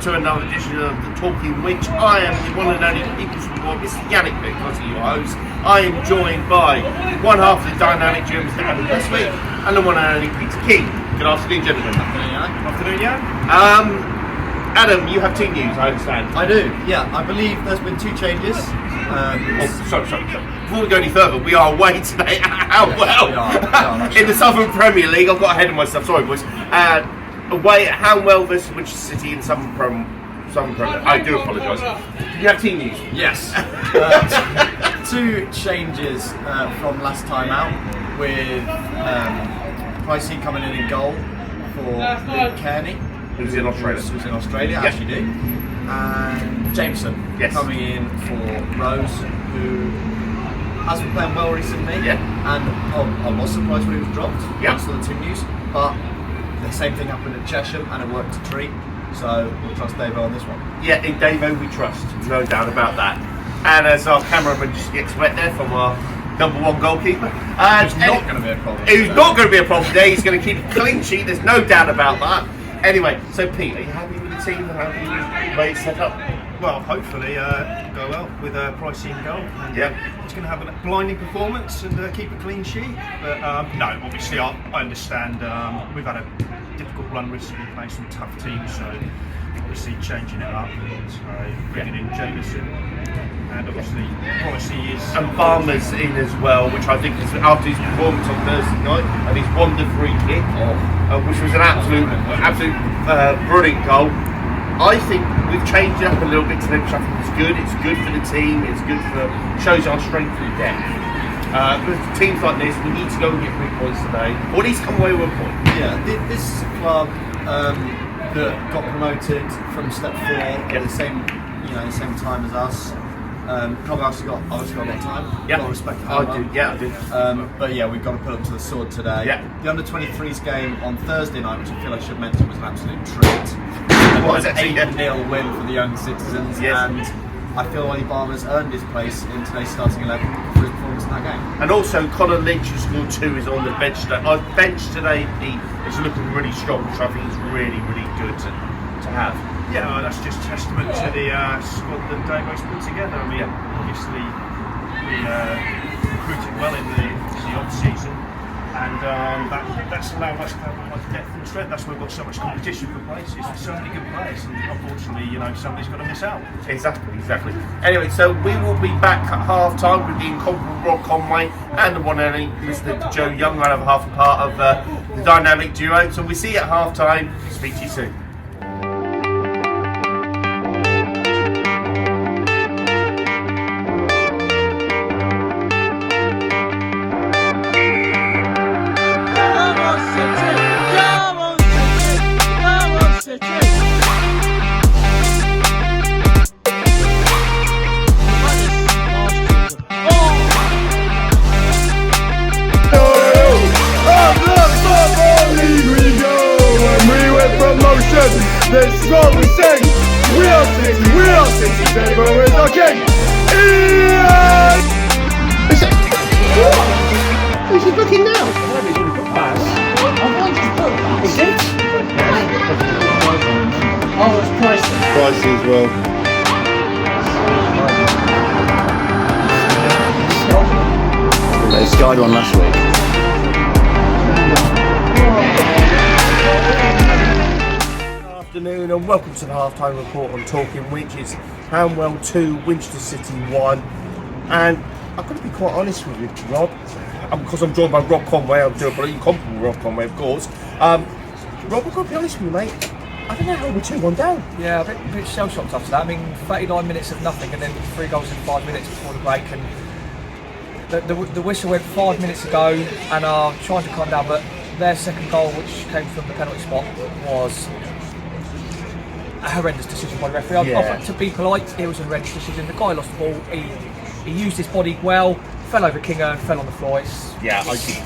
to another edition of the Talking Winch. I am the one and only People's Report, Mr. Yannick Bicklotti, your host. I am joined by one half of the dynamic duo, Mr. Adam Westwick, and the one and only Peter King. Good afternoon, gentlemen. Afternoon, Jan. Adam, you have team news, I understand. I do, yeah. I believe there's been 2 changes. Sorry. Before we go any further, we are away today at Hanwell. In the Southern Premier League. I've got ahead of myself, sorry boys. Away at Hanwell versus Winchester City in Southern Premier. I do apologise. Do you have team news? Yes. 2 changes from last time out, with Pricey coming in goal for Luke Kearney. Who's in Australia. Who's in Australia, as you do. And Jameson coming in for Rose, who has been playing well recently. Yeah. And I was surprised when he was dropped. Yeah. I saw the team news. But the same thing happened at Chesham and it worked a treat. So we'll trust Davo on this one. Yeah, in Davo we trust, no doubt about that. And as our cameraman just gets wet there from our #1 goalkeeper. It's not going to be a problem. It's not going to be a problem today. He's going to keep a clean sheet, there's no doubt about that. Anyway, so Pete, are you happy with the team? How do you rate set up? Well, hopefully go well with Pricey in goal. And, he's going to have a blinding performance and keep a clean sheet. But no, obviously I understand we've had a difficult run recently playing some tough teams, so obviously changing it up. So bringing in Jameson, and obviously Pricey is... And Barmer's in as well, which I think is after his performance on Thursday night and his wonder free kick, which was an absolute brilliant goal. I think we've changed it up a little bit today, which I think is good. It's good for the team. It's good for shows our strength and depth. With teams like this, we need to go and get 3 points today, or at least come away with a point. Yeah, this is a club that got promoted from Step 4 at the same time as us. Club obviously got a lot of time. Yeah, got to respect I do. Yeah, I do. But yeah, we've got to put up to the sword today. Yeah. The under-23s game on Thursday night, which I feel I should mention, was an absolute treat. It was an 8-0 win for the young citizens, and I feel Ollie Barmer's earned his place in today's starting 11 for his performance in that game. And also, Conor Lynch, who scored 2, is on the bench today. Our bench today, Pete, is looking really strong, which I think is really, really good to have. Yeah, well, that's just testament to the squad that Davo's put together. I mean, obviously we recruited well in the off-season, and that's allowed us to have a lot of depth and strength. That's why we've got so much competition for places with so many good players, and unfortunately, somebody's got to miss out. Exactly. Anyway, so we will be back at half-time with the incomparable Rob Conway and the one and only Mr. Joe Young, right over half a part of the dynamic duo. So we see you at half-time. Speak to you soon. This is what we say. We are City, Davo is our king. Who's he booking now? Is it? Oh, it's Pricey. Pricey as well. They skied one last week. Afternoon and welcome to the halftime report on Talking Winch. It's Hanwell 2, Winchester City 1, and I've got to be quite honest with you, Rob, because I'm joined by Rob Conway. I'm doing a incomparable Rob Conway, of course. Rob, I've got to be honest with you, mate. I don't know how we're 2-1 down. Yeah, a bit shell-shocked after that. I mean, 39 minutes of nothing, and then 3 goals in 5 minutes before the break, and the whistle went 5 minutes ago, and are trying to calm down. But their second goal, which came from the penalty spot, was a horrendous decision by the referee. To be polite, it was a horrendous decision. The guy lost the ball. He used his body well, fell over Kinger, and fell on the floor. It's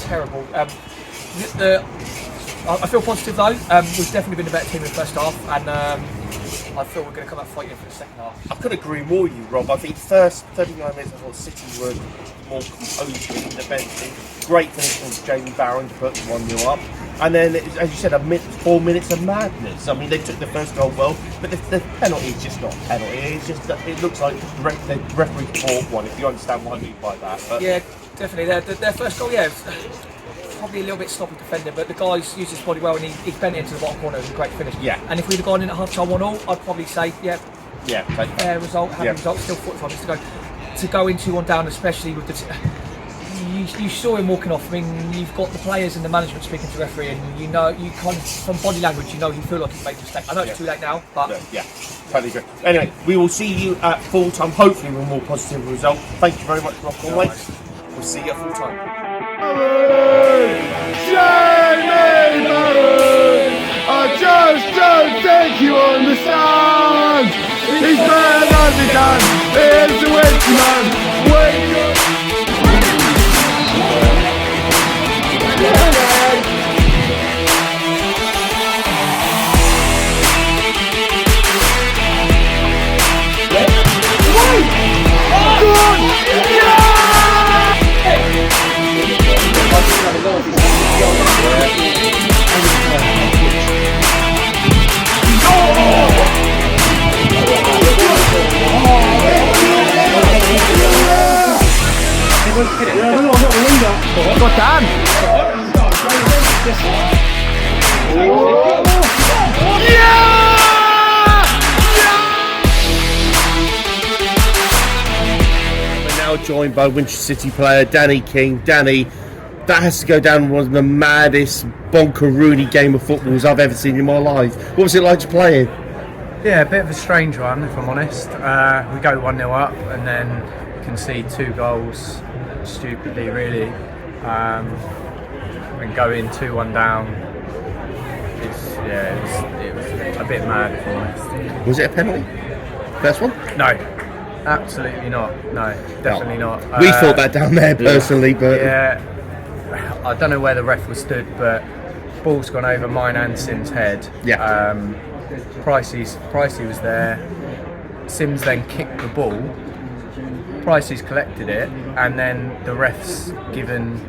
terrible. I feel positive though. We've definitely been a better team in the first half, and I thought we were going to come out fighting for the second half. I couldn't agree more with you, Rob. I think first 39 minutes I thought City were more composed in the benching. Great finish from Jamie Barron to put 1-0 up. And then, as you said, 4 minutes of madness. I mean, they took the first goal well, but the penalty is just not a penalty. It's just that it looks like the referee fought one, if you understand what I mean by that. But yeah, definitely. Their first goal, yeah, probably a little bit sloppy defending, but the guys used his body well and he bent it into the bottom corner. It was a great finish. Yeah. And if we'd have gone in at half-time 1-0, I'd probably say, fair result, happy result, still 45 minutes to go. To go in 2-1 down, especially with the... You saw him walking off. I mean, you've got the players and the management speaking to the referee, and you know, you kind of, from body language, you know he feel like he's made a mistake. I know it's too late now, but... Yeah, totally agree. Anyway, we will see you at full time, hopefully with a more positive result. Thank you very much, Rob Conway. We'll see you at full time. I just don't think you understand. He's better than he can. Here's the witch man. Wake up. We're now joined by Winchester City player Danny King. Danny, that has to go down one of the maddest bonkeroony game of footballs I've ever seen in my life. What was it like to play in? Yeah, a bit of a strange one, if I'm honest. We go 1-0 up and then concede 2 goals stupidly, really. And go in 2-1 down. It was a bit mad, if I'm honest. Was it a penalty? First one? No, absolutely not. No, definitely not. We thought that down there personally, but yeah, I don't know where the ref was stood, but ball's gone over mine and Sim's head. Yeah. Pricey was there. Sims then kicked the ball. Pricey's collected it, and then the ref's given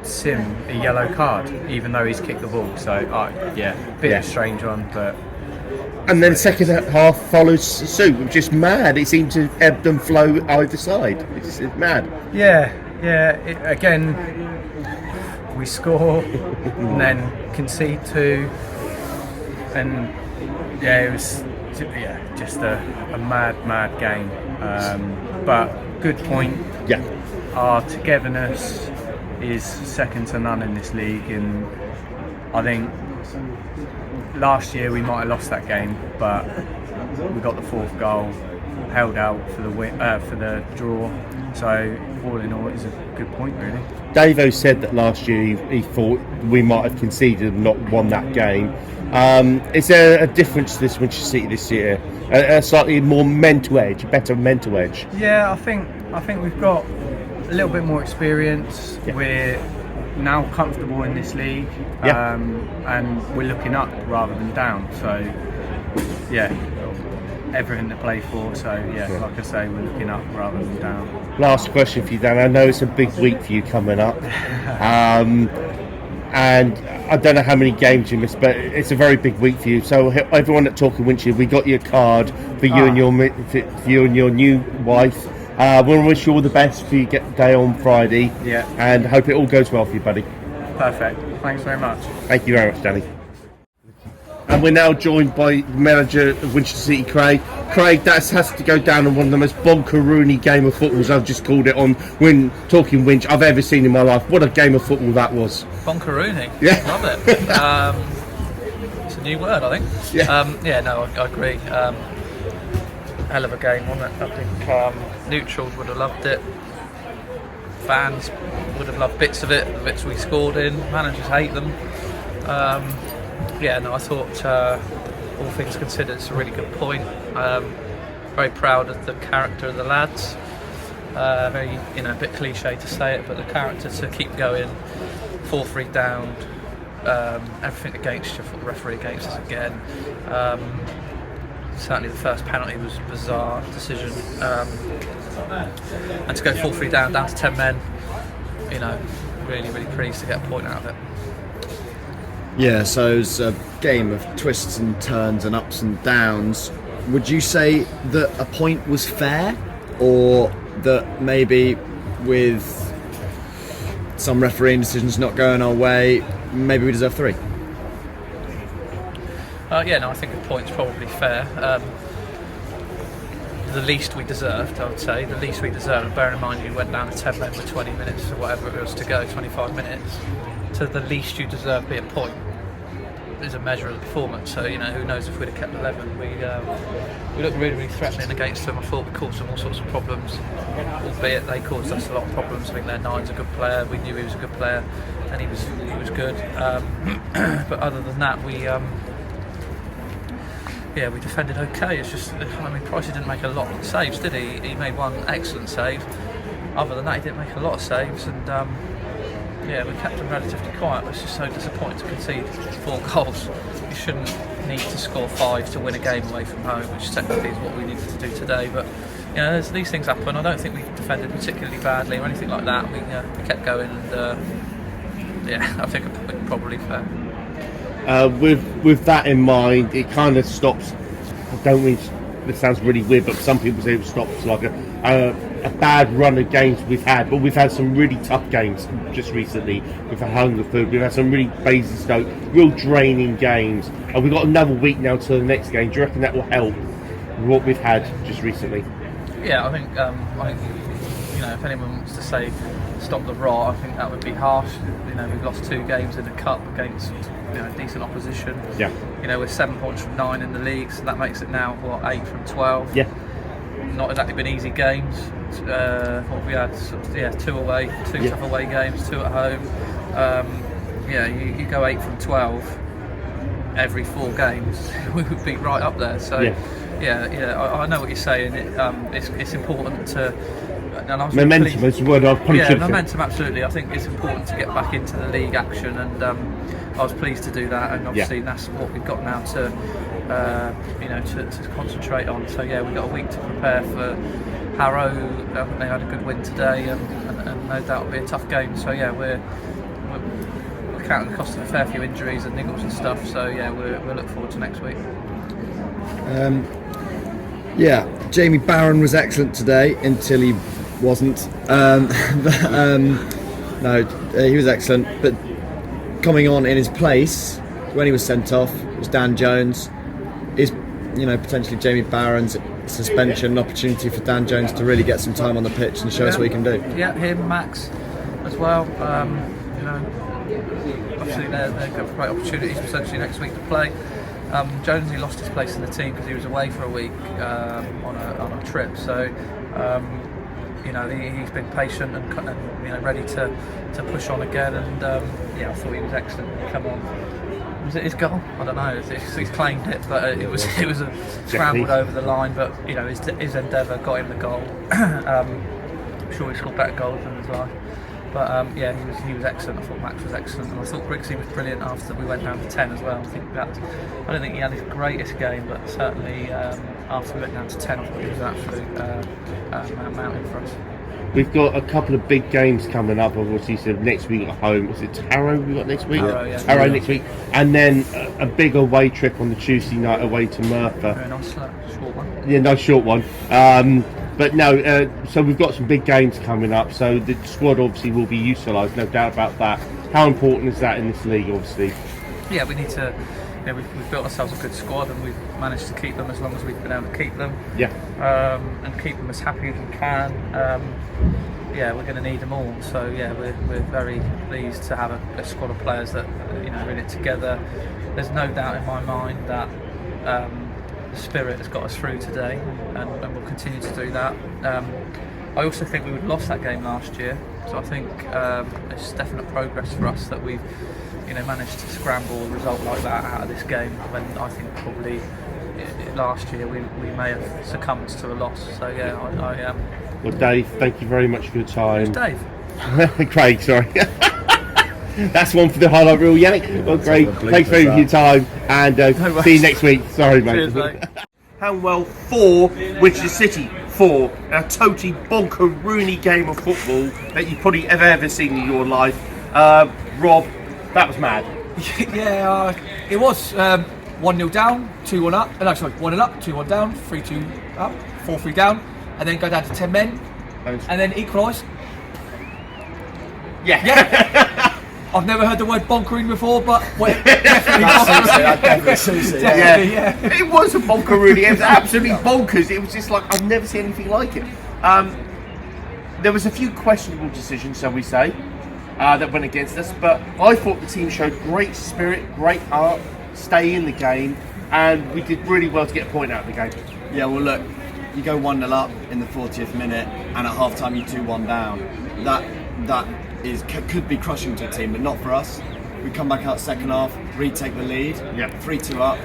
Sim a yellow card, even though he's kicked the ball. So, bit of a strange one, but. And then second half follows suit, which is mad. It seemed to ebb and flow either side. It's mad. Yeah. Again, we score and then concede 2, and it was just a mad game. But good point. Yeah. Our togetherness is second to none in this league, and I think last year we might have lost that game, but we got the 4th goal, held out for the for the draw. So all in all, it's a good point, really. Davo said that last year he thought we might have conceded and not won that game. Is there a difference to this Winchester City this year? A slightly more mental edge, a better mental edge? Yeah, I think we've got a little bit more experience. Yeah. We're now comfortable in this league, and we're looking up rather than down. So, everything to play for. So, like I say, we're looking up rather than down. Last question for you, Dan. I know it's a big week for you coming up. And I don't know how many games you missed, but it's a very big week for you. So everyone at Talking Winchester, we got your card for you and your new wife. We want to wish you all the best for your day on Friday. Yeah. And hope it all goes well for you, buddy. Perfect. Thanks very much. Thank you very much, Danny. And we're now joined by manager of Winchester City, Craig. Craig, that has to go down in one of the most bonkeroony game of footballs, I've just called it on when talking Winch, I've ever seen in my life. What a game of football that was. Bonkeroony. Yeah. Love it. It's a new word, I think. Yeah. I agree. Hell of a game, wasn't it? I think neutrals would have loved it. Fans would have loved bits of it, the bits we scored in. Managers hate them. I thought all things considered, it's a really good point. Very proud of the character of the lads. Very, a bit cliche to say it, but the character to keep going, 4-3 down, everything against you, for the referee against us again. certainly the first penalty was a bizarre decision, and to go 4-3 down to 10 men, you know, really pleased to get a point out of it. Yeah, so it was a game of twists and turns and ups and downs. Would you say that a point was fair, or that maybe with some refereeing decisions not going our way, maybe we deserve 3? Yeah, no, I think the point's probably fair. The least we deserved, I would say, the least we deserved. Bear in mind, you went down to 10 men with 20 minutes or whatever it was to go, 25 minutes. To the least you deserve be a point is a measure of the performance. So, you know, who knows if we'd have kept 11. We looked really threatening against them. I thought we caused them all sorts of problems, albeit they caused us a lot of problems. I think their 9's a good player. We knew he was a good player, and he was good. But other than that, we defended okay. It's just, I mean, Pricey didn't make a lot of saves, did he? He made one excellent save. Other than that, he didn't make a lot of saves, and we kept him relatively quiet. It's just so disappointing to concede 4 goals. You shouldn't need to score 5 to win a game away from home, which technically is what we needed to do today. But you know, these things happen. I don't think we defended particularly badly or anything like that. We kept going, and I think it's probably fair. With that in mind, it kind of stops. I don't mean this sounds really weird, but some people say it stops like a bad run of games we've had. But we've had some really tough games just recently. We've had Hungerford, we've had some really Basingstoke, real draining games, and we've got another week now to the next game. Do you reckon that will help with what we've had just recently? Yeah, I think you know, if anyone wants to say stop the rot, I think that would be harsh. You know, we've lost 2 games in the cup against, you know, decent opposition. Yeah. You know, we're 7 points from 9 in the league, so that makes it now 8 from 12. Yeah. Not exactly been easy games. What we had, 2 away, 2 tough away games, 2 at home. You go 8 from 12 every 4 games, we would be right up there. So I know what you're saying. It's important to. Momentum is the word I've punched. Yeah, momentum, absolutely. I think it's important to get back into the league action, and I was pleased to do that. And obviously, that's what we've got now to concentrate on. So we've got a week to prepare for Harrow. They had a good win today, and no doubt it'll be a tough game. So we're counting the cost of a fair few injuries and niggles and stuff. So we'll look forward to next week. Jamie Barron was excellent today until he wasn't. He was excellent, but coming on in his place when he was sent off was Dan Jones. Is potentially Jamie Barron's suspension an opportunity for Dan Jones to really get some time on the pitch and show us what he can do? Yeah, him, Max as well. Obviously they've got great opportunities potentially next week to play. Jones, he lost his place in the team because he was away for a week on a trip. So he's been patient and ready to push on again. And I thought he was excellent. Come on, was it his goal? I don't know. He's claimed it, but it was a scrambled over the line. But his endeavour got him the goal. I'm sure he scored better goals in his life. But he was excellent. I thought Max was excellent, and I thought Briggsy was brilliant after we went down to 10 as well. I don't think he had his greatest game, but certainly after we went down to 10, I thought he was an absolute mountain for us. We've got a couple of big games coming up. Obviously, so next week at home. Is it Harrow we got next week? Harrow next week, and then a big away trip on the Tuesday night away to Merthyr. Very nice, short one. Yeah, nice short one. But no, so we've got some big games coming up. So the squad obviously will be utilised, no doubt about that. How important is that in this league, obviously? Yeah, we need to. We've built ourselves a good squad, and we've managed to keep them as long as we've been able to keep them. Yeah. And keep them as happy as we can. We're going to need them all. So we're very pleased to have a squad of players that are in it together. There's no doubt in my mind that. Spirit has got us through today, and we'll continue to do that. I also think we would have lost that game last year, so I think it's definite progress for us that we've managed to scramble a result like that out of this game, when I think probably last year we may have succumbed to a loss. So I am. Well, Dave, thank you very much for your time. Who's Dave? Craig, sorry. That's one for the highlight reel, Yannick. Well, great. Thanks very much for your time, and see you next week. Sorry, mate. Cheers, mate. Hanwell 4, Winchester City 4. A totally bonker-rooney game of football that you probably have ever seen in your life. Rob, that was mad. Yeah, it was 1-0 down, 2-1 up. No, sorry, 1-0 up, 2-1 down, 3-2 up, 4-3 down, and then go down to 10 men, and then equalise. Yeah. I've never heard the word bonkering before, but definitely suits it. yeah. It was a bonker-rooney. It was absolutely bonkers. It was just like, I've never seen anything like it. There was a few questionable decisions, shall we say, that went against us, but I thought the team showed great spirit, great heart, stay in the game, and we did really well to get a point out of the game. Yeah, well look, you go 1-0 up in the 40th minute, and at half time you're 2-1 down. That could be crushing to a team, but not for us. We come back out second half, retake the lead, 3-2 up,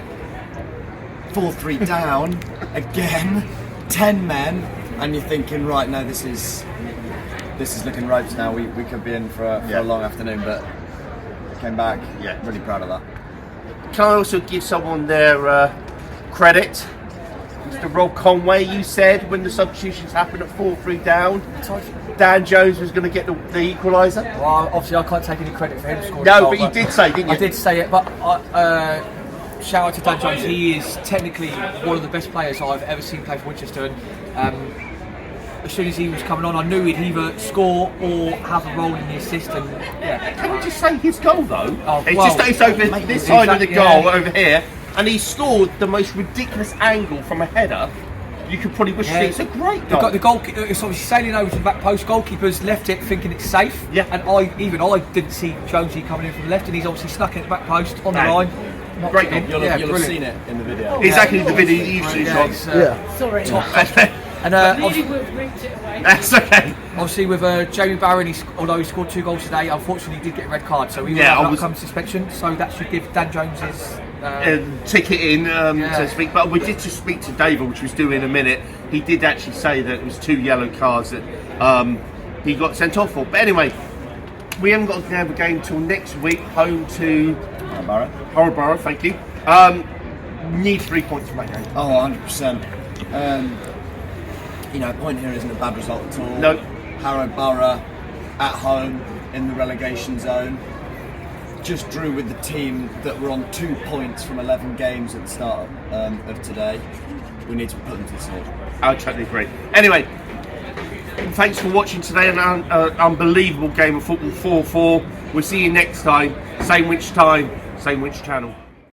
4-3 down, again, 10 men, and you're thinking, right, no, this is looking ropes now. We could be in for a long afternoon, but came back. Yeah, really proud of that. Can I also give someone their credit? Mr. Rob Conway, you said when the substitutions happened at 4-3 down, Dan Jones was going to get the equaliser. Well, obviously I can't take any credit for him scoring. No, but you did say, didn't you? I did say it, but shout out to Dan Jones. He is technically one of the best players I've ever seen play for Winchester. And, as soon as he was coming on, I knew he'd either score or have a role in the assist. And can we just say his goal though? It's over this exactly, side of the goal over here, and he scored the most ridiculous angle from a header you could probably wish to see. It's a great goal. The goalkeeper, it's obviously sailing over to the back post. Goalkeeper's left it thinking it's safe. Yeah. And I didn't see Jonesy coming in from the left, and he's obviously snuck it at the back post on the line. Great goal. You'll have seen it in the video. Exactly, the video you usually shot. Sorry. And that's okay. Obviously, with Jamie Barron, although he scored 2 goals today, unfortunately he did get a red card, so he will have an upcoming suspension. So that should give Dan Jones his ticket in, so to speak. But we did just speak to David, which was due in a minute. He did actually say that it was 2 yellow cards that he got sent off for. But anyway, we haven't got to have a game until next week, home to Horror, thank you. Need 3 points from that game. Oh, 100%. A point here isn't a bad result at all. No. Harrow Borough at home in the relegation zone. Just drew with the team that were on 2 points from 11 games at the start of today. We need to put them to the sword. I totally agree. Anyway, thanks for watching today. An unbelievable game of football, 4-4. We'll see you next time. Same Winch time, same Winch channel.